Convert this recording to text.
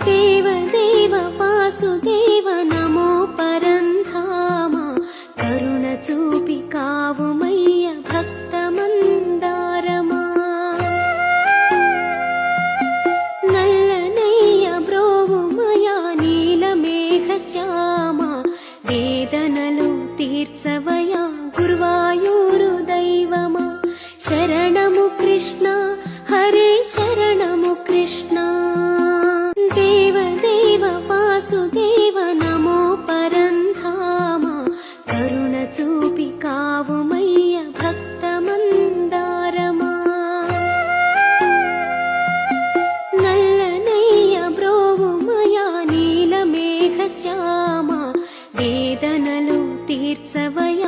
దేవదేవ వాసుదేవ నమో పరంధామ కరుణ చూపి కావుమయ్య భక్త మందారమా నల్లనయ్య బ్రోవుమయ నీలమేఘ శ్యామ వేదనలు తీర్చవయా గురువాయూరు దైవమా శరణము కృష్ణ హరే శరణము కృష్ణ దేవదేవ వాసుదేవ నమో పరంధామ కరుణ చూపి కావుమయ్య భక్త మందారమా నల్లనయ్య బ్రోవుమయ నీలమేఘ శ్యామ వేదనలు తీర్చవయ